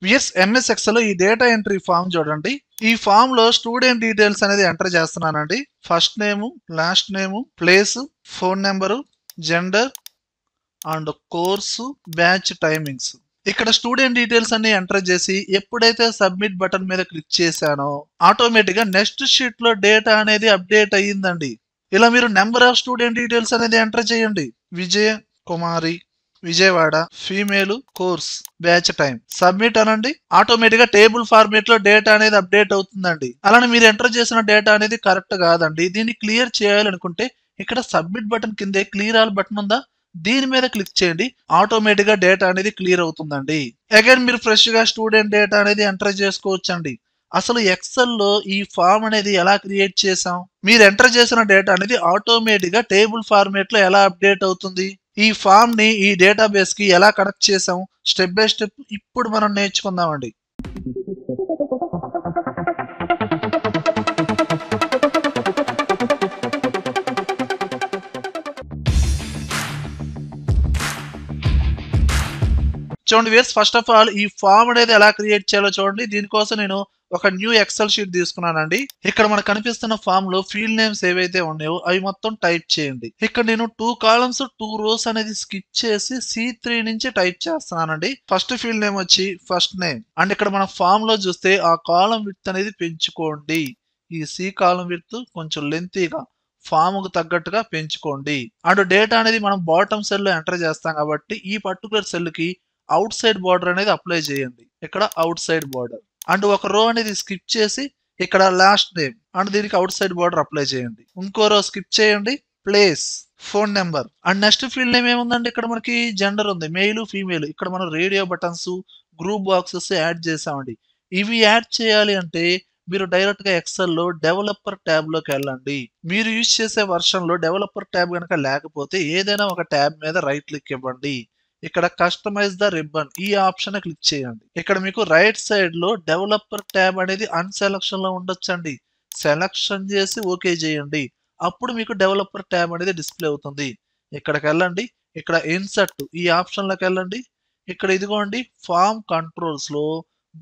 VS MS Excel లో ఈ data entry form చూడండి. ఈ ఫామ్ లో స్టూడెంట్ డీటెయిల్స్ అనేది ఎంటర్ చేస్తున్నానండి. First name, last name, place, phone number, gender and course, batch timings. ఇక్కడ స్టూడెంట్ డీటెయిల్స్ అన్ని ఎంటర్ చేసి ఎప్పుడైతే సబ్మిట్ బటన్ మీద క్లిక్ చేశానో ఆటోమేటిక్ గా నెక్స్ట్ షీట్ లో డేటా అనేది అప్డేట్ అయ్యిందండి. ఇలా మీరు నెంబర్ ఆఫ్ స్టూడెంట్ డీటెయిల్స్ అనేది ఎంటర్ చేయండి. Vijaya Kumari, Vijayawada, female, course, batch time, submit అనండి. ఆటోమేటిక్ గా టేబుల్ ఫార్మేట్ లో డేటా అనేది అప్డేట్ అవుతుందండి. అలానే మీరు ఎంటర్ చేసిన డేటా అనేది కరెక్ట్ కాదండి, దీన్ని క్లియర్ చేయాలనుకుంటే ఇక్కడ సబ్మిట్ బటన్ కిందే క్లియర్ ఆల్ బటన్ ఉందా, దీని మీద క్లిక్ చేయండి. ఆటోమేటిక్ గా డేటా అనేది క్లియర్ అవుతుందండి. అగైన్ మీరు ఫ్రెష్ గా స్టూడెంట్ డేటా అనేది ఎంటర్ చేసుకోవచ్చండి. అసలు ఎక్సెల్ లో ఈ ఫామ్ అనేది ఎలా క్రియేట్ చేసాం, మీరు ఎంటర్ చేసిన డేటా అనేది ఆటోమేటిక్ గా టేబుల్ ఫార్మేట్ లో ఎలా అప్డేట్ అవుతుంది, ఈ ఫామ్ ని ఈ డేటాబేస్ కి ఎలా కనెక్ట్ చేసాం, స్టెప్ బై స్టెప్ ఇప్పుడు మనం నేర్చుకుందామండి. చూడండి వ్యూయర్స్, ఫస్ట్ ఆఫ్ ఆల్ ఈ ఫామ్ అనేది ఎలా క్రియేట్ చేయాలో చూడండి. దీనికోసం నేను ఒక న్యూ ఎక్సెల్ షీట్ తీసుకున్నానండి. ఇక్కడ మనకు కనిపిస్తున్న ఫామ్ లో ఫీల్డ్ నేమ్స్ ఏవైతే ఉన్నాయో అవి మొత్తం టైప్ చేయండి. ఇక్కడ నేను 2 కాలమ్స్ 2 రోస్ అనేది స్కిప్ చేసి C3 నుంచి టైప్ చేస్తున్నానండి. ఫస్ట్ ఫీల్డ్ నేమ్ వచ్చి ఫస్ట్ నేమ్ అండ్ ఇక్కడ మన ఫామ్ లో చూస్తే ఆ కాలం విడ్త్ అనేది పెంచుకోండి. ఈ సి కాలం విడ్త్ కొంచెం లెంతీగా ఫామ్ కు తగ్గట్టుగా పెంచుకోండి. అండ్ డేటా అనేది మనం బాటమ్ సెల్ లో ఎంటర్ చేస్తాం కాబట్టి ఈ పర్టికులర్ సెల్ కి అవుట్ సైడ్ బార్డర్ అనేది అప్లై చేయండి. ఇక్కడ అవుట్ సైడ్ బార్డర్ అండ్ ఒక రో అనేది స్కిప్ చేసి ఇక్కడ లాస్ట్ నేమ్ అండ్ దీనికి అవుట్ సైడ్ బార్డర్ అప్లై చేయండి. ఇంకో రో స్కిప్ చేయండి, place, phone number and next field name ఏముందండి, ఇక్కడ మనకి జెండర్ ఉంది, మెయిల్ ఫీమేల్. ఇక్కడ మనం radio buttons, group boxes add చేసామండి. ఇవి యాడ్ చేయాలి అంటే మీరు డైరెక్ట్ గా ఎక్సెల్ లో డెవలపర్ ట్యాబ్ లోకి వెళ్ళండి. మీరు యూజ్ చేసే వర్షన్ లో డెవలపర్ ట్యాబ్ కనుక లేకపోతే ఏదైనా ఒక ట్యాబ్ మీద రైట్ క్లిక్ ఇవ్వండి. ఇక్కడ కస్టమైజ్ ద రిబ్బన్ ఈ ఆప్షన్ క్లిక్ చేయండి. ఇక్కడ మీకు రైట్ సైడ్ లో డెవలపర్ ట్యాబ్ అనేది అన్సెలక్షన్ లో ఉండొచ్చండి. సెలక్షన్ చేసి ఓకే చేయండి. అప్పుడు మీకు డెవలపర్ ట్యాబ్ అనేది డిస్ప్లే అవుతుంది. ఇక్కడికి వెళ్ళండి. ఇక్కడ ఇన్సర్ట్ ఈ ఆప్షన్ లోకి వెళ్ళండి. ఇక్కడ ఇదిగోండి ఫామ్ కంట్రోల్స్ లో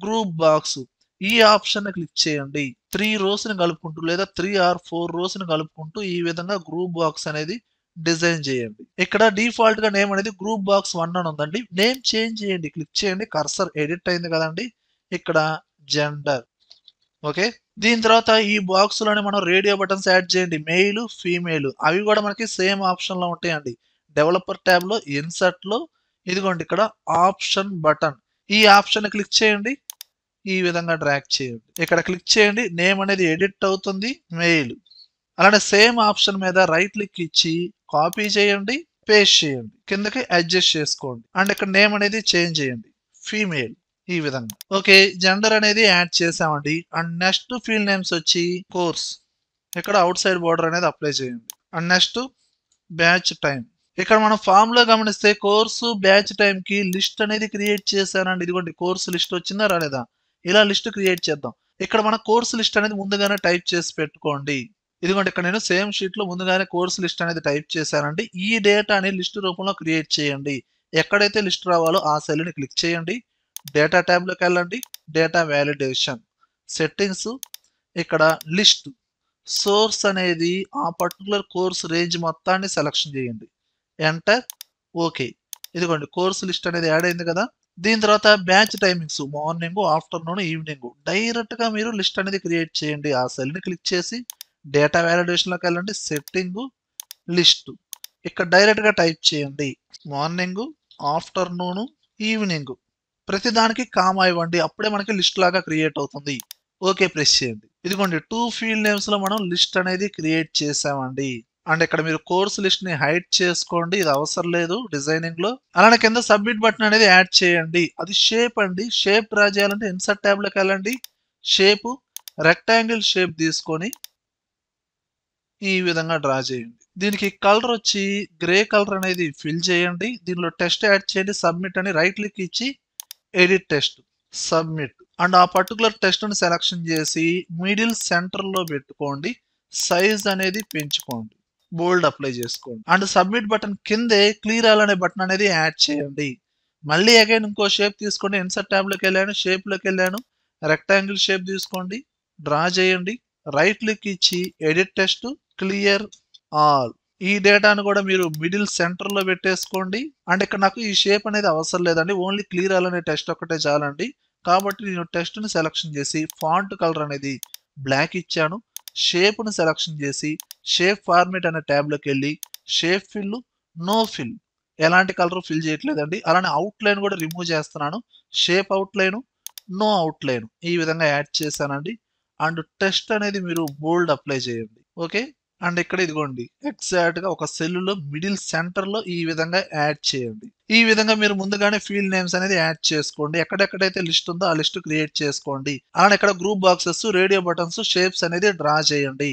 గ్రూప్ బాక్స్ ఈ ఆప్షన్ క్లిక్ చేయండి. 3 రోస్ ని కలుపుకుంటూ లేదా 3 or 4 రోస్ ని కలుపుకుంటూ ఈ విధంగా గ్రూప్ బాక్స్ అనేది డిజైన్ చేయండి. ఇక్కడ డిఫాల్ట్ గా నేమ్ అనేది గ్రూప్ బాక్స్ 1 అని ఉందండి. నేమ్ చేంజ్ చేయండి, క్లిక్ చేయండి. కర్సర్ ఎడిట్ అయింది కదండి. ఇక్కడ జెండర్, ఓకే. దీని తర్వాత ఈ బాక్స్ లోనే మనం రేడియో బటన్స్ యాడ్ చేయండి, మెయిల్ ఫీమేల్. అవి కూడా మనకి సేమ్ ఆప్షన్ లో ఉంటాయండి. డెవలపర్ ట్యాబ్ లో ఇన్సర్ట్ లో ఇదిగోండి ఇక్కడ ఆప్షన్ బటన్ ఈ ఆప్షన్ క్లిక్ చేయండి. ఈ విధంగా డ్రాగ్ చేయండి. ఇక్కడ క్లిక్ చేయండి, నేమ్ అనేది ఎడిట్ అవుతుంది, మెయిల్. అలానే సేమ్ ఆప్షన్ మీద రైట్ క్లిక్ ఇచ్చి కాపీ చేయండి, పేస్ట్ చేయండి, కిందకి అడ్జస్ట్ చేసుకోండి అండ్ ఇక్కడ నేమ్ అనేది చేంజ్ చేయండి, ఫీమేల్. ఈ విధంగా ఓకే. జెండర్ అనేది యాడ్ చేసామండి. అండ్ నెక్స్ట్ ఫీల్డ్ నేమ్స్ వచ్చి కోర్స్. ఇక్కడ అవుట్ సైడ్ బోర్డర్ అనేది అప్లై చేయండి. And next batch time. ఇక్కడ మనం ఫామ్ లో గమనిస్తే కోర్సు బ్యాచ్ టైం కి లిస్ట్ అనేది క్రియేట్ చేశానండి. ఇదిగోండి కోర్సు లిస్ట్ వచ్చిందా రాలేదా, ఇలా లిస్ట్ క్రియేట్ చేద్దాం. ఇక్కడ మన కోర్సు లిస్ట్ అనేది ముందుగానే టైప్ చేసి పెట్టుకోండి. ఇదిగోండి ఇక్కడ నేను సేమ్ షీట్ లో ముందుగానే కోర్సు లిస్ట్ అనేది టైప్ చేశానండి. ఈ డేటాని లిస్ట్ రూపంలో క్రియేట్ చేయండి. ఎక్కడైతే లిస్ట్ రావాలో ఆ సెల్ ని క్లిక్ చేయండి. డేటా ట్యాబ్ లోకి వెళ్ళండి. డేటా వ్యాలిడేషన్ సెట్టింగ్స్, ఇక్కడ లిస్ట్ సోర్స్ అనేది ఆ పర్టికులర్ కోర్స్ రేంజ్ మొత్తాన్ని సెలక్షన్ చేయండి. Enter, okay. ఇదిగోండి కోర్స్ లిస్ట్ అనేది యాడ్ అయింది కదా. దీని తర్వాత batch timings morning, afternoon, evening. Direct గా మీరు లిస్ట్ అనేది క్రియేట్ చేయండి. ఆ సెల్ ని క్లిక్ చేసి డేటా వ్యాలిడేషన్ లోకి వెళ్ళండి, సెట్టింగ్, లిస్ట్. ఇక్కడ డైరెక్ట్ గా టైప్ చేయండి మార్నింగ్, ఆఫ్టర్నూన్, ఈవినింగ్. ప్రతి దానికి కామా ఇవ్వండి, అప్పుడే మనకి లిస్ట్ లాగా క్రియేట్ అవుతుంది. ఓకే ప్రెస్ చేయండి. ఇదిగోండి 2 ఫీల్డ్ నేమ్స్ లో మనం లిస్ట్ అనేది క్రియేట్ చేసామండి. అండ్ ఇక్కడ మీరు కోర్స్ లిస్ట్ ని హైడ్ చేసుకోండి, ఇది అవసరం లేదు డిజైనింగ్ లో. అలానే కింద సబ్మిట్ బటన్ అనేది యాడ్ చేయండి. అది షేప్ అండి. షేప్ డ్రా చేయాలంటే ఇన్సర్ట్ ట్యాబ్ లోకి వెళ్ళండి. షేప్ రెక్టాంగిల్ షేప్ తీసుకొని ఈ విధంగా డ్రా చేయండి. దీనికి కలర్ వచ్చి గ్రే కలర్ అనేది ఫిల్ చేయండి. దీనిలో టెక్స్ట్ యాడ్ చేయండి, సబ్మిట్ అని రైట్ క్లిక్ ఇచ్చి ఎడిట్ టెక్స్ట్, సబ్మిట్. అండ్ ఆ పర్టికులర్ టెక్స్ట్ ని సెలక్షన్ చేసి మిడిల్ సెంటర్ లో పెట్టుకోండి. సైజ్ అనేది పెంచుకోండి, బోల్డ్ అప్లై చేసుకోండి. అండ్ సబ్మిట్ బటన్ కిందే క్లియర్ ఆల్ అనే బటన్ అనేది యాడ్ చేయండి. మళ్ళీ అగైన్ ఇంకో షేప్ తీసుకోండి. ఇన్సర్ట్ ట్యాబ్‌లోకి వెళ్ళాను. షేప్‌లోకి వెళ్ళాను. రెక్టాంగిల్ షేప్ తీసుకోండి. డ్రా చేయండి. రైట్ క్లిక్ ఇచ్చి ఎడిట్ టెక్స్ట్ క్లియర్ ఆల్. ఈ డేటాను కూడా మీరు మిడిల్ సెంటర్‌లో పెట్టేసుకోండి. అండ్ ఇక్కడ నాకు ఈ షేప్ అనేది అవసరం లేదండి. ఓన్లీ క్లియర్ ఆల్ అనే టెక్స్ట్ ఒక్కటే చాలండి. కాబట్టి నేను టెక్స్ట్‌ని సెలక్షన్ చేసి ఫాంట్ కలర్ అనేది బ్లాక్ ఇచ్చాను. షేప్‌ని సెలక్షన్ చేసి షేప్ ఫార్మాట్ అనే ట్యాబ్‌లోకి వెళ్ళి షేప్ ఫిల్, నో ఫిల్ ఎలాంటి కలర్ ఫిల్ చేయట్లేదండి. అలానే అవుట్‌లైన్ కూడా రిమూవ్ చేస్తున్నాను. షేప్ అవుట్‌లైన్, నో అవుట్‌లైన్ ఈ విధంగా యాడ్ చేశానండి. అండ్ టెక్స్ట్ అనేది మీరు బోల్డ్ అప్లై చేయండి. ఓకే. అండ్ ఇక్కడ ఇదిగోండి ఎగ్జాక్ట్‌గా ఒక సెల్‌లో మిడిల్ సెంటర్‌లో ఈ విధంగా యాడ్ చేయండి. ఈ విధంగా మీరు ముందుగానే ఫీల్డ్ నేమ్స్ అనేది యాడ్ చేసుకోండి. ఎక్కడెక్కడైతే లిస్ట్ ఉందో ఆ లిస్ట్ క్రియేట్ చేసుకోండి. అలానే ఇక్కడ group boxes, radio buttons, shapes అనేది డ్రా చేయండి.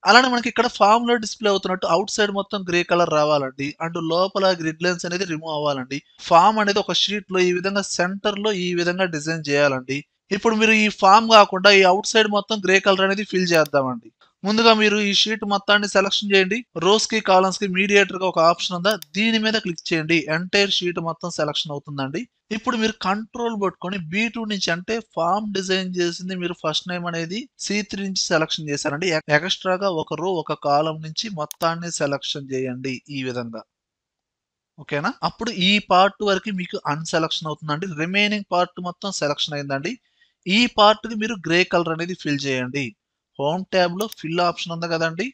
అలానే మనకి ఇక్కడ ఫార్మ్‌లో డిస్‌ప్లే అవుతున్నట్టు ఔట్ సైడ్ మొత్తం గ్రే కలర్ రావాలండి. అండ్ లోపల గ్రిడ్ లైన్స్ అనేది రిమూవ్ అవ్వాలండి. ఫార్మ్ అనేది ఒక షీట్‌లో ఈ విధంగా సెంటర్‌లో ఈ విధంగా డిజైన్ చేయాలండి. ఇప్పుడు మీరు ఈ ఫార్మ్ గాకుండా ఈ ఔట్ సైడ్ మొత్తం గ్రే కలర్ అనేది ఫిల్ చేద్దామండి. ముందుగా మీరు ఈ షీట్ మొత్తాన్ని సెలక్షన్ చేయండి. రోస్‌కి, కాలమ్స్‌కి మీడియేటర్‌గా ఒక ఆప్షన్ ఉందా? దీని మీద క్లిక్ చేయండి. ఎంటైర్ షీట్ మొత్తం సెలక్షన్ అవుతుందండి. ఇప్పుడు మీరు కంట్రోల్ పట్టుకొని B2 నుంచి అంటే ఫార్మ్ డిజైన్ చేసింది మీరు ఫస్ట్ నేమ్ అనేది C3 నుంచి సెలక్షన్ చేశారండి. ఎక్స్ట్రాగా ఒక రో, ఒక కాలమ్ నుంచి మొత్తాన్ని సెలక్షన్ చేయండి ఈ విధంగా. ఓకేనా? అప్పుడు ఈ పార్ట్ వరకు మీకు అన్‌సెలక్షన్ అవుతుందండి. రిమైనింగ్ పార్ట్ మొత్తం సెలక్షన్ అయిందండి. ఈ పార్ట్‌కి మీరు గ్రే కలర్ అనేది ఫిల్ చేయండి. హోమ్ ట్యాబ్‌లో ఫిల్ ఆప్షన్ ఉంది కదండీ!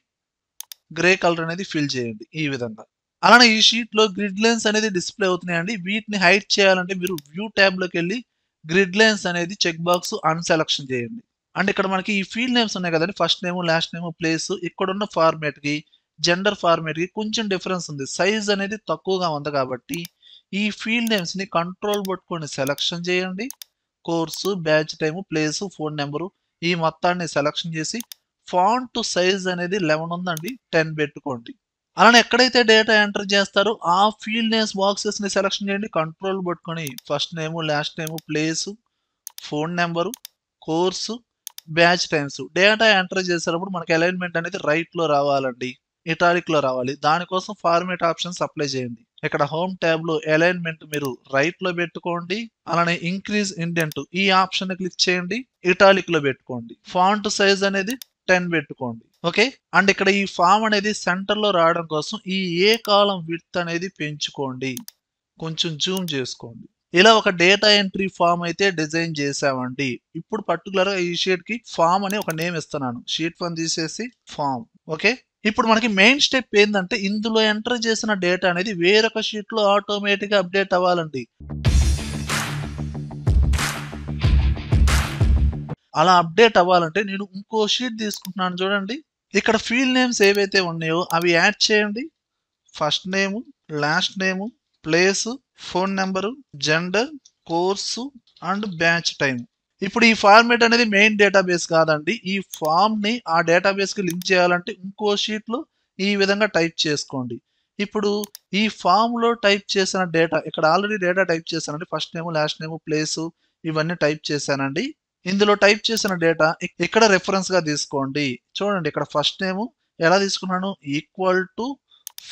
గ్రే కలర్ అనేది ఫిల్ చేయండి ఈ విధంగా. అలానే ఈ షీట్‌లో గ్రిడ్ లైన్స్ అనేది డిస్‌ప్లే అవుతున్నాయండి. వీటిని హైడ్ చేయాలంటే మీరు వ్యూ ట్యాబ్‌లోకెళ్ళి గ్రిడ్ లైన్స్ అనేది చెక్ బాక్స్ అన్‌సెలక్షన్ చేయండి. అండ్ ఇక్కడ మనకి ఈ ఫీల్డ్ నేమ్స్ ఉన్నాయి కదండీ! First name, last name, place ఇక్కడున్న ఫార్మాట్‌కి, జెండర్ ఫార్మాట్‌కి కొంచెం డిఫరెన్స్ ఉంది. సైజ్ అనేది తక్కువగా ఉంది కాబట్టి ఈ ఫీల్డ్ నేమ్స్‌ని కంట్రోల్ పట్టుకొని సెలక్షన్ చేయండి. Course, batch time, place, phone number ఈ మొత్తాన్ని సెలక్షన్ చేసి ఫాంట్ సైజ్ అనేది 11 ఉందండి. 10 పెట్టుకోండి. అలానే ఎక్కడైతే డేటా ఎంటర్ చేస్తారో ఆ ఫీల్డ్ నేమ్స్ బాక్సెస్‌ని సెలక్షన్ చేయండి. కంట్రోల్ పట్టుకొని ఫస్ట్ నేము, లాస్ట్ నేము, place, phone number, course, batch times data enter చేసేటప్పుడు మనకి అలైన్‌మెంట్ అనేది రైట్‌లో రావాలండి. ఇటాలిక్‌లో రావాలి. దానికోసం ఫార్మాట్ ఆప్షన్స్ అప్లై చేయండి. ఇక్కడ హోమ్ ట్యాబ్‌లో అలైన్‌మెంట్ మీరు రైట్‌లో పెట్టుకోండి. అలానే ఇంక్రీజ్ ఇండెంట్ ఈ ఆప్షన్‌ని క్లిక్ చేయండి. ఇటాలిక్‌లో పెట్టుకోండి. ఫాంట్ సైజ్ అనేది 10 పెట్టుకోండి. ఓకే. అండ్ ఇక్కడ ఈ ఫార్మ్ అనేది సెంటర్‌లో రావడం కోసం ఈ ఏ కాలమ్ విడ్త్ అనేది పెంచుకోండి. కొంచెం జూమ్ చేసుకోండి. ఇలా ఒక డేటా ఎంట్రీ ఫార్మ్ అయితే డిజైన్ చేశామండి. ఇప్పుడు పర్టిక్యులర్‌గా ఈ షీట్‌కి ఫార్మ్ అని ఒక నేమ్ ఇస్తున్నాను. షీట్ 1 తీసేసి ఫార్మ్. ఓకే. ఇప్పుడు మనకి మెయిన్ స్టెప్ ఏందంటే ఇందులో ఎంటర్ చేసిన డేటా అనేది వేరొక షీట్‌లో ఆటోమేటిక్‌గా అప్‌డేట్ అవ్వాలండి. అలా అప్‌డేట్ అవ్వాలంటే నేను ఇంకో షీట్ తీసుకుంటున్నాను చూడండి. ఇక్కడ ఫీల్డ్ నేమ్స్ ఏవైతే ఉన్నాయో అవి యాడ్ చేయండి. First name, last name, place, phone number, gender, course and batch time. ఇప్పుడు ఈ ఫార్మాట్ అనేది మెయిన్ డేటాబేస్ కాదండి. ఈ ఫార్మ్‌ని ఆ డేటాబేస్‌కి లింక్ చేయాలంటే ఇంకో షీట్‌లో ఈ విధంగా టైప్ చేసుకోండి. ఇప్పుడు ఈ ఫార్మ్‌లో టైప్ చేసిన డేటా ఇక్కడ ఆల్రెడీ డేటా టైప్ చేశానండి. ఫస్ట్ నేము, లాస్ట్ నేము, ప్లేసు ఇవన్నీ టైప్ చేశానండి. ఇందులో టైప్ చేసిన డేటా ఇక్కడ రిఫరెన్స్‌గా తీసుకోండి. చూడండి ఇక్కడ ఫస్ట్ నేము ఎలా తీసుకున్నాను? ఈక్వల్ టు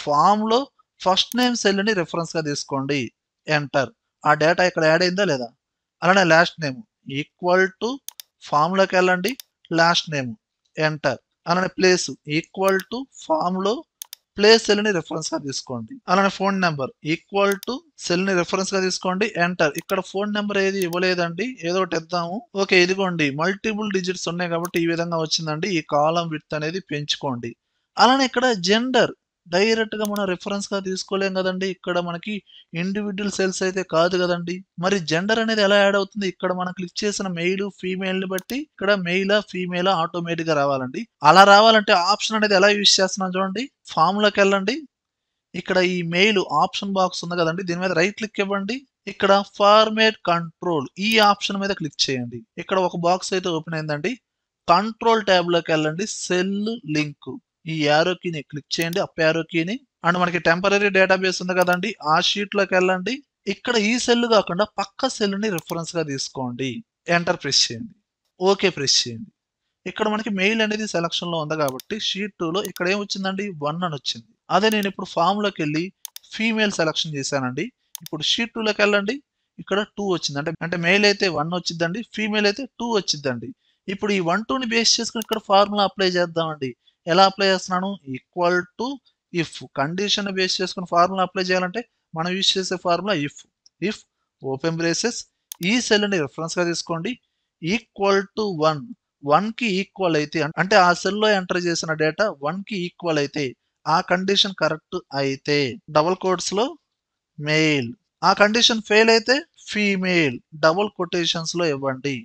ఫార్మ్‌లో ఫస్ట్ నేమ్ సెల్‌ని రిఫరెన్స్‌గా తీసుకోండి. ఎంటర్. ఆ డేటా ఇక్కడ యాడ్ అయిందా లేదా? అలానే లాస్ట్ నేమ్ ఈక్వల్ టు ఫార్మ్‌లోకెళ్ళండి. Last name enter. అలానే ప్లేస్ ఈక్వల్ టు ఫార్మ్‌లో ప్లేస్ సెల్‌ని రిఫరెన్స్‌గా తీసుకోండి. అలానే ఫోన్ నంబర్ ఈక్వల్ టు సెల్‌ని రిఫరెన్స్‌గా తీసుకోండి. ఎంటర్. ఇక్కడ ఫోన్ నంబర్ ఏది ఇవ్వలేదండి. ఏదో ఒకటి ఇద్దాము. ఓకే. ఇదిగోండి మల్టిపుల్ డిజిట్స్ ఉన్నాయి కాబట్టి ఈ విధంగా వచ్చిందండి. ఈ కాలమ్ విడ్త్ అనేది పెంచుకోండి. అలానే ఇక్కడ జెండర్ డైరెక్ట్‌గా మనం రిఫరెన్స్‌గా తీసుకోలేం గదండీ! ఇక్కడ మనకి ఇండివిడ్యువల్ సెల్స్ అయితే కాదు గదండీ! మరి జెండర్ అనేది ఎలా యాడ్ అవుతుంది? ఇక్కడ మనం క్లిక్ చేసిన మెయిల్, ఫీమేల్‌ని బట్టి ఇక్కడ మెయిలా, ఫీమేలా ఆటోమేటిక్‌గా రావాలండి. అలా రావాలంటే ఆప్షన్ అనేది ఎలా యూజ్ చేస్తున్నాం చూడండి. ఫార్మ్‌లోకెళ్ళండి. ఇక్కడ ఈ మెయిల్ ఆప్షన్ బాక్స్ ఉంది గదండీ! దీని మీద రైట్ క్లిక్ ఇవ్వండి. ఇక్కడ ఫార్మాట్ కంట్రోల్ ఈ ఆప్షన్ మీద క్లిక్ చేయండి. ఇక్కడ ఒక బాక్స్ అయితే ఓపెన్ అయిందండి. కంట్రోల్ ట్యాబ్‌లోకెళ్ళండి. సెల్ లింక్ ఈ యారో కీని క్లిక్ చేయండి. అప్ యారో కీని అండ్ మనకి టెంపరరీ డేటాబేస్ ఉంది కదండీ! ఆ షీట్‌లోకెళ్ళండి. ఇక్కడ ఈ సెల్ గాకుండా పక్క సెల్‌ని రిఫరెన్స్‌గా తీసుకోండి. ఎంటర్ ప్రెస్ చేయండి. ఓకే ప్రెస్ చేయండి. ఇక్కడ మనకి మెయిల్ అనేది సెలక్షన్‌లో ఉంది కాబట్టి షీట్ 2లో ఇక్కడ ఏమొచ్చిందండి 1 అని వచ్చింది. అదే నేను ఇప్పుడు ఫామ్‌లోకి వెళ్ళి ఫీమేల్ సెలక్షన్ చేశానండి. ఇప్పుడు షీట్ 2లోకి వెళ్ళండి. ఇక్కడ 2 వచ్చింది. అంటే మెయిల్ అయితే 1 వచ్చిద్దండి. ఫీమేల్ అయితే 2 వచ్చిద్దండి. ఇప్పుడు ఈ 1, 2ని బేస్ చేసుకొని ఇక్కడ ఫార్ములా అప్లై చేద్దామండి. ఎలా అప్లై చేస్తున్నాను? Equal to if condition base చేసుకొని ఫార్ములా అప్లై చేయాలంటే మనం యూజ్ చేసే ఫార్ములా ఇఫ్ ఓపెన్ బ్రేసెస్ ఈ సెల్‌ని రిఫరెన్స్‌గా తీసుకోండి. ఈక్వల్ టు 1 1కి ఈక్వల్ అయితే అంటే ఆ సెల్‌లో ఎంటర్ చేసిన డేటా 1కి ఈక్వల్ అయితే ఆ కండిషన్ కరెక్ట్ అయితే డబుల్ కోట్స్‌లో మెయిల్. ఆ కండిషన్ ఫెయిల్ అయితే ఫీమేల్ డబుల్ కొటేషన్స్ లో ఇవ్వండి.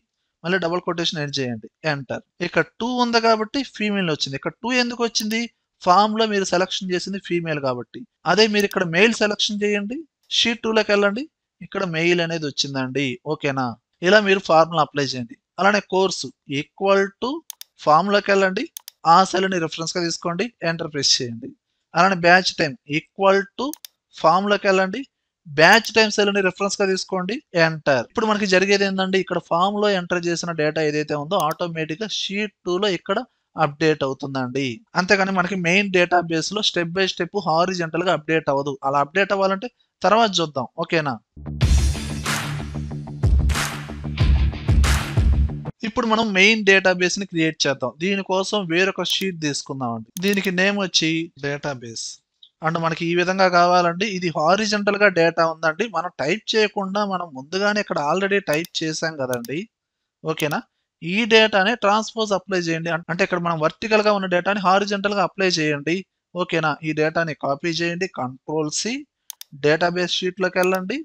మళ్ళీ డబుల్ కొటేషన్ ఎండ్ చేయండి. ఎంటర్. ఇక్కడ 2 ఉంది కాబట్టి ఫీమేల్ వచ్చింది. ఇక్కడ 2 ఎందుకు వచ్చింది? ఫామ్ లో మీరు సెలక్షన్ చేసింది ఫీమేల్ కాబట్టి. అదే మీరు ఇక్కడ మెయిల్ సెలక్షన్ చేయండి. షీట్ 2లోకి వెళ్ళండి. ఇక్కడ మెయిల్ అనేది వచ్చిందండి. ఓకేనా? ఇలా మీరు ఫార్ములా అప్లై చేయండి. అలానే కోర్సు ఈక్వల్ టు ఫామ్ లోకి వెళ్ళండి. ఆ సెల్ ని రిఫరెన్స్ గా తీసుకోండి. ఎంటర్ ప్రెస్ చేయండి. అలానే batch time equal to form లోకి వెళ్ళండి. బ్యాచ్ టైమ్ సెల్ ని రిఫరెన్స్ గా తీసుకోండి. ఎంటర్. ఇప్పుడు మనకి జరిగేది ఏంటంటే ఇక్కడ ఫామ్ లో ఎంటర్ చేసిన డేటా ఏదైతే ఉందో ఆటోమేటిక్ గా షీట్ 2 లో ఇక్కడ అప్డేట్ అవుతుందండి. అంతేగాని మనకి మెయిన్ డేటాబేస్ లో స్టెప్ బై స్టెప్ హారిజంటల్ గా అప్డేట్ అవ్వదు. అలా అప్డేట్ అవ్వాలంటే తర్వాత చూద్దాం. ఓకేనా? ఇప్పుడు మనం మెయిన్ డేటాబేస్ ని క్రియేట్ చేద్దాం. దీనికోసం వేరొక షీట్ తీసుకుందాం అండి. దీనికి నేమ్ వచ్చి డేటాబేస్. అండ్ మనకి ఈ విధంగా కావాలండి. ఇది హారిజంటల్ గా డేటా ఉందండి. మనం టైప్ చేయకుండా మనం ముందుగానే ఇక్కడ ఆల్రెడీ టైప్ చేసాం కదండి. ఓకేనా? ఈ డేటాని ట్రాన్స్‌పోజ్ అప్లై చేయండి. అంటే ఇక్కడ మనం వర్టికల్ గా ఉన్న డేటాని హారిజంటల్ గా అప్లై చేయండి. ఓకేనా? ఈ డేటాని కాపీ చేయండి. కంట్రోల్ సి డేటాబేస్ షీట్ లోకి వెళ్ళండి.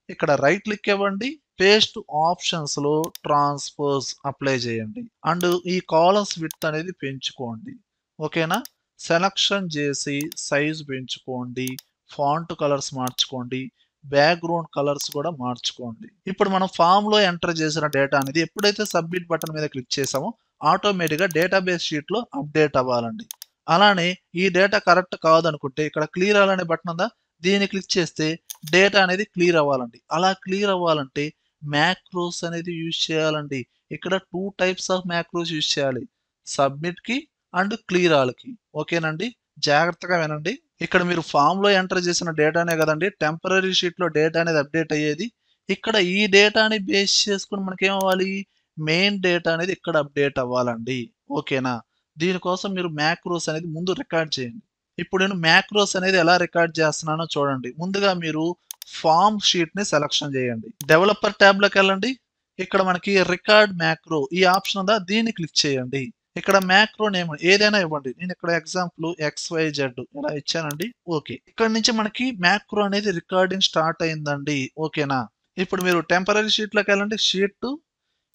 ఇక్కడ రైట్ క్లిక్ ఇవ్వండి. పేస్ట్ ఆప్షన్స్ లో ట్రాన్స్‌పోజ్ అప్లై చేయండి. అండ్ ఈ కాలమ్స్ విడ్త్ అనేది పెంచుకోండి. ఓకేనా? సెలక్షన్ చేసి సైజ్ పెంచుకోండి. ఫాంట్ కలర్స్ మార్చుకోండి. బ్యాక్‌గ్రౌండ్ కలర్స్ కూడా మార్చుకోండి. ఇప్పుడు మనం ఫామ్ లో ఎంటర్ చేసిన డేటా అనేది ఎప్పుడైతే సబ్మిట్ బటన్ మీద క్లిక్ చేసామో ఆటోమేటిక్‌గా డేటాబేస్ షీట్ లో అప్డేట్ అవ్వాలండి. అలానే ఈ డేటా కరెక్ట్ కాదనుకుంటే ఇక్కడ క్లియర్ ఆల్ అనే బటన్ ఉందా? దీన్ని క్లిక్ చేస్తే డేటా అనేది క్లియర్ అవ్వాలండి. అలా క్లియర్ అవ్వాలంటే మ్యాక్రోస్ అనేది యూజ్ చేయాలండి. ఇక్కడ 2 టైప్స్ ఆఫ్ మ్యాక్రోస్ యూజ్ చేయాలి. సబ్మిట్‌కి అండ్ క్లియర్ ఆల్‌కి. ఓకేనండి? జాగ్రత్తగా వినండి. ఇక్కడ మీరు ఫామ్‌లో ఎంటర్ చేసిన డేటానే కదండీ టెంపరరీ షీట్‌లో డేటా అనేది అప్డేట్ అయ్యేది. ఇక్కడ ఈ డేటాని బేస్ చేసుకొని మనకేమవ్వాలి? మెయిన్ డేటా అనేది ఇక్కడ అప్డేట్ అవ్వాలండి. ఓకేనా? దీనికోసం మీరు మ్యాక్రోస్ అనేది ముందు రికార్డ్ చేయండి. ఇప్పుడు నేను మ్యాక్రోస్ అనేది ఎలా రికార్డ్ చేస్తున్నానో చూడండి. ముందుగా మీరు ఫార్మ్ షీట్‌ని సెలక్షన్ చేయండి. డెవలపర్ ట్యాబ్‌లోకి వెళ్ళండి. ఇక్కడ మనకి రికార్డ్ మ్యాక్రో ఈ ఆప్షన్ ఉందా? దీన్ని క్లిక్ చేయండి. ఇక్కడ మ్యాక్రో నేమ్ ఏదైనా ఇవ్వండి. నేను ఇక్కడ ఎగ్జాంపుల్ XYZ ఇలా ఇచ్చానండి. ఓకే. ఇక్కడ నుంచి మనకి మ్యాక్రో అనేది రికార్డింగ్ స్టార్ట్ అయిందండి. ఓకేనా? ఇప్పుడు మీరు టెంపరరీ షీట్‌లోకి వెళ్ళండి. షీట్ 2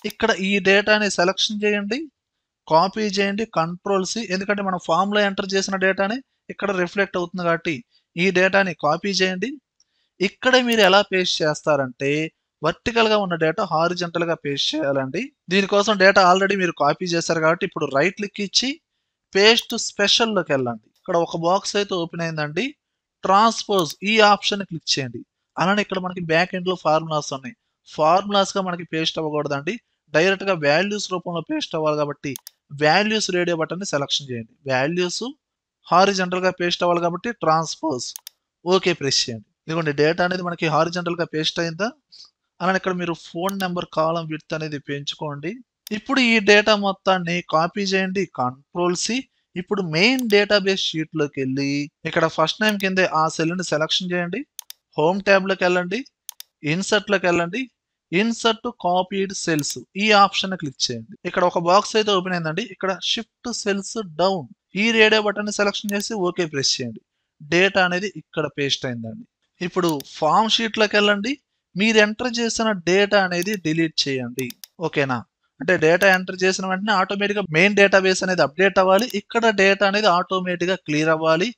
ఇక్కడ ఈ డేటాని సెలక్షన్ చేయండి. కాపీ చేయండి. కంట్రోల్ సి ఎందుకంటే మనం ఫామ్‌లో ఎంటర్ చేసిన డేటాని ఇక్కడ రిఫ్లెక్ట్ అవుతుంది కాబట్టి ఈ డేటాని కాపీ చేయండి. ఇక్కడే మీరు ఎలా పేస్ట్ చేస్తారంటే వర్టికల్‌గా ఉన్న డేటా హారిజంటల్‌గా పేస్ట్ చేయాలండి. దీనికోసం డేటా ఆల్రెడీ మీరు కాపీ చేశారు కాబట్టి ఇప్పుడు రైట్ క్లిక్ ఇచ్చి పేస్ట్ స్పెషల్‌లోకి వెళ్ళండి. ఇక్కడ ఒక బాక్స్ అయితే ఓపెన్ అయిందండి. ట్రాన్స్‌పోజ్ ఈ ఆప్షన్‌ని క్లిక్ చేయండి. అలానే ఇక్కడ మనకి బ్యాక్ ఎండ్‌లో ఫార్ములాస్ ఉన్నాయి. ఫార్ములాస్‌గా మనకి పేస్ట్ అవ్వకూడదండి. డైరెక్ట్‌గా వాల్యూస్ రూపంలో పేస్ట్ అవ్వాలి కాబట్టి వాల్యూస్ రేడియో బటన్‌ని సెలక్షన్ చేయండి. వాల్యూస్ హారిజంటల్‌గా పేస్ట్ అవ్వాలి కాబట్టి ట్రాన్స్‌పోజ్ ఓకే ప్రెస్ చేయండి. ఇదిగోండి డేటా అనేది మనకి హారిజంటల్‌గా పేస్ట్ అయిందా? అలానే ఇక్కడ మీరు ఫోన్ నంబర్ కాలమ్ విడ్త్ అనేది పెంచుకోండి. ఇప్పుడు ఈ డేటా మొత్తాన్ని కాపీ చేయండి. కంట్రోల్ సి ఇప్పుడు మెయిన్ డేటాబేస్ షీట్‌లోకి వెళ్ళి ఇక్కడ ఫస్ట్ నేమ్ కిందే ఆ సెల్‌ని సెలక్షన్ చేయండి. హోమ్ ట్యాబ్‌లోకి వెళ్ళండి. ఇన్సర్ట్‌లోకి వెళ్ళండి. ఇన్సర్ట్ కాపీడ్ సెల్స్ ఈ ఆప్షన్‌ని క్లిక్ చేయండి. ఇక్కడ ఒక బాక్స్ అయితే ఓపెన్ అయిందండి. ఇక్కడ షిఫ్ట్ సెల్స్ డౌన్ ఈ రేడియో బటన్‌ని సెలక్షన్ చేసి ఓకే ప్రెస్ చేయండి. డేటా అనేది ఇక్కడ పేస్ట్ అయిందండి. ఇప్పుడు ఫార్మ్ షీట్‌లోకి వెళ్ళండి. మీరు ఎంటర్ చేసిన డేటా అనేది డిలీట్ చేయండి. ఓకేనా? అంటే డేటా ఎంటర్ చేసిన వెంటనే ఆటోమేటిక్‌గా మెయిన్ డేటాబేస్ అనేది అప్డేట్ అవ్వాలి. ఇక్కడ డేటా అనేది ఆటోమేటిక్‌గా క్లియర్ అవ్వాలి.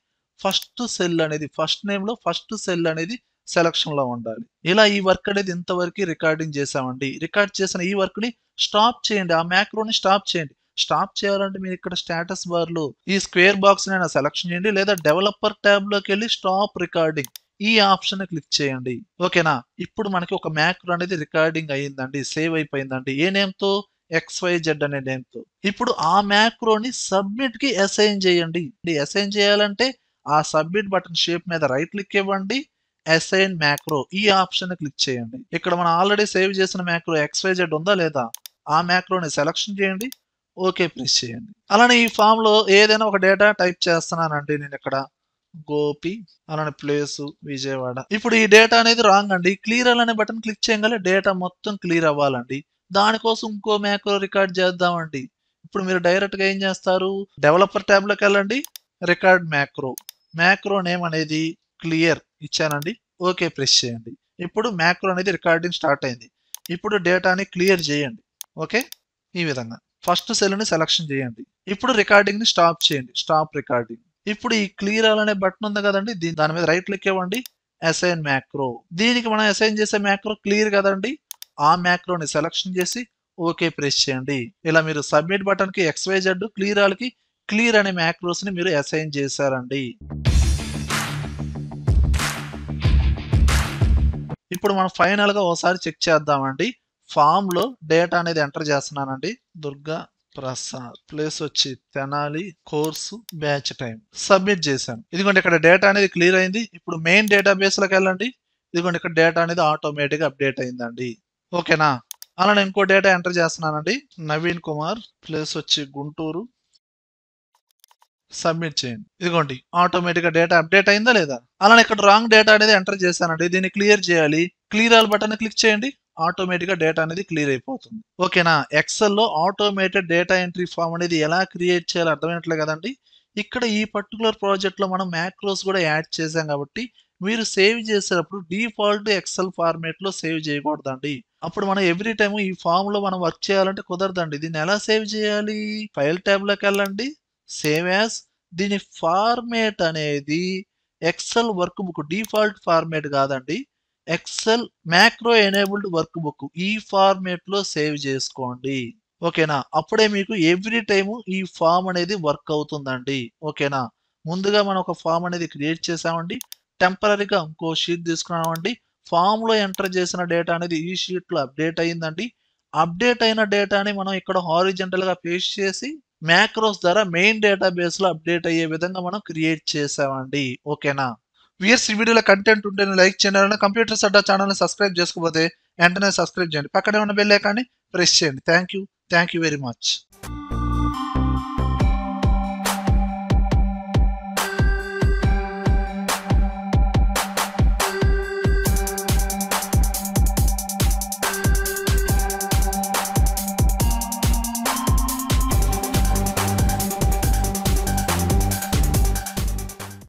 ఫస్ట్ సెల్ అనేది ఫస్ట్ నేమ్‌లో ఫస్ట్ సెల్ అనేది సెలక్షన్‌లో ఉండాలి. ఇలా ఈ వర్క్ అనేది ఇంతవరకు రికార్డింగ్ చేసామండి. రికార్డ్ చేసిన ఈ వర్క్‌ని స్టాప్ చేయండి. ఆ మ్యాక్రోని స్టాప్ చేయండి. స్టాప్ చేయాలంటే మీరు ఇక్కడ స్టేటస్ బార్‌లో ఈ స్క్వేర్ బాక్స్‌నైనా సెలక్షన్ చేయండి. లేదా డెవలపర్ ట్యాబ్‌లోకెళ్ళి స్టాప్ రికార్డింగ్ ఈ ఆప్షన్ క్లిక్ చేయండి. ఓకేనా? ఇప్పుడు మనకి ఒక మ్యాక్రో అనేది రికార్డింగ్ అయ్యిందండి. సేవ్ అయిపోయిందండి. ఏ నేమ్‌తో? XYZ అనే నేమ్‌తో. ఇప్పుడు ఆ మ్యాక్రోని సబ్మిట్‌కి అసైన్ చేయండి. అసైన్ చేయాలంటే ఆ సబ్మిట్ బటన్ షేప్ మీద రైట్ క్లిక్ ఇవ్వండి. అసైన్ మ్యాక్రో ఈ ఆప్షన్ క్లిక్ చేయండి. ఇక్కడ మనం ఆల్రెడీ సేవ్ చేసిన మ్యాక్రో XYZ ఉందా లేదా, ఆ మ్యాక్రోని సెలక్షన్ చేయండి. ఓకే ప్రెస్ చేయండి. అలానే ఈ ఫామ్ లో ఏదైనా ఒక డేటా టైప్ చేస్తున్నానండి నేను ఇక్కడ గోపి, అలానే ప్లేసు విజయవాడ. ఇప్పుడు ఈ డేటా అనేది రాంగ్ అండి. క్లియర్ అనే బటన్ క్లిక్ చేయగానే డేటా మొత్తం క్లియర్ అవ్వాలండి. దానికోసం ఇంకో మ్యాక్రో రికార్డ్ చేద్దామండి. ఇప్పుడు మీరు డైరెక్ట్ గా ఏం చేస్తారు, డెవలపర్ ట్యాబ్ లోకి వెళ్ళండి, రికార్డ్ మ్యాక్రో, మ్యాక్రో నేమ్ అనేది క్లియర్ ఇచ్చానండి. ఓకే ప్రెస్ చేయండి. ఇప్పుడు మ్యాక్రో అనేది రికార్డింగ్ స్టార్ట్ అయింది. ఇప్పుడు డేటాని క్లియర్ చేయండి. ఓకే, ఈ విధంగా ఫస్ట్ సెల్ ని సెలక్షన్ చేయండి. ఇప్పుడు రికార్డింగ్ ని స్టాప్ చేయండి, స్టాప్ రికార్డింగ్. ఇప్పుడు ఈ క్లియర్ ఆల్ అనే బటన్ ఉంది కదండి, దాని మీద రైట్ క్లిక్ ఇవ్వండి, అసైన్ మ్యాక్రో. దీనికి మనం అసైన్ చేసే మ్యాక్రో క్లియర్ కదండి, ఆ మ్యాక్రోని సెలక్షన్ చేసి ఓకే ప్రెస్ చేయండి. ఇలా మీరు సబ్మిట్ బటన్ కి XYZ, క్లియర్ ఆల్ కి క్లియర్ అనే మ్యాక్రోస్ ని మీరు అసైన్ చేశారండి. ఇప్పుడు మనం ఫైనల్ గా ఒకసారి చెక్ చేద్దామండి. ఫామ్ లో డేటా అనేది ఎంటర్ చేస్తున్నానండి. దుర్గా ప్రసాద్, ప్లేస్ వచ్చి Tenali, course, batch time, submit చేశాను. ఇదిగోండి ఇక్కడ డేటా అనేది క్లియర్ అయింది. ఇప్పుడు మెయిన్ డేటాబేస్ లోకి వెళ్ళండి. ఇదిగోండి ఇక్కడ డేటా అనేది ఆటోమేటిక్ అప్డేట్ అయిందండి. ఓకేనా, అలానే ఇంకో డేటా ఎంటర్ చేస్తున్నానండి. నవీన్ కుమార్, ప్లేస్ వచ్చి గుంటూరు, సబ్మిట్ చేయండి. ఇదిగోండి ఆటోమేటిక్ గా డేటా అప్డేట్ అయిందా లేదా. అలానే ఇక్కడ రాంగ్ డేటా అనేది ఎంటర్ చేశానండి. దీన్ని క్లియర్ చేయాలి. క్లియర్ ఆల్ బటన్ క్లిక్ చేయండి. ఆటోమేటిక్ గా డేటా అనేది క్లియర్ అయిపోతుంది. ఓకేనా, ఎక్సెల్ లో ఆటోమేటెడ్ డేటా ఎంట్రీ ఫామ్ అనేది ఎలా క్రియేట్ చేయాలో అర్థమైనట్లే కదండి. ఇక్కడ ఈ పర్టికులర్ ప్రాజెక్ట్ లో మనం మ్యాక్రోస్ కూడా యాడ్ చేసాం కాబట్టి మీరు సేవ్ చేసేటప్పుడు డిఫాల్ట్ ఎక్సెల్ ఫార్మేట్ లో సేవ్ చేయకూడదండి. అప్పుడు మనం ఎవ్రీ టైమ్ ఈ ఫామ్ లో మనం వర్క్ చేయాలంటే కుదరదండి. దీన్ని ఎలా సేవ్ చేయాలి, ఫైల్ ట్యాబ్ లోకి వెళ్ళండి, సేవ్ యాజ్. దీని ఫార్మేట్ అనేది Excel workbook default format కాదండి, Excel macro enabled workbook, ఈ ఫార్మేట్ లో సేవ్ చేసుకోండి. ఓకేనా, అప్పుడే మీకు ఎవ్రీ టైము ఈ ఫామ్ అనేది వర్క్ అవుతుందండి. ఓకేనా, ముందుగా మనం ఒక ఫామ్ అనేది క్రియేట్ చేసామండి. టెంపరీగా ఇంకో షీట్ తీసుకున్నామండి. ఫామ్ లో ఎంటర్ చేసిన డేటా అనేది ఈ షీట్ లో అప్డేట్ అయ్యిందండి. అప్డేట్ అయిన డేటాని మనం ఇక్కడ హారిజంటల్ గా పేస్ట్ చేసి మ్యాక్రోస్ ద్వారా మెయిన్ డేటాబేస్ లో అప్డేట్ అయ్యే విధంగా మనం క్రియేట్ చేసామండి. ఓకేనా, వియర్స్ ఈ వీడియోలో కంటెంట్ ఉంటే లైక్ చేయండి. కంప్యూటర్స్ అడ్డా ఛానల్ ని సబ్స్క్రైబ్ చేసుకోకపోతే వెంటనే సబ్స్క్రైబ్ చేయండి. పక్కనే ఉన్న బెల్ ఐకాన్ని ప్రెస్ చేయండి. Thank you very much.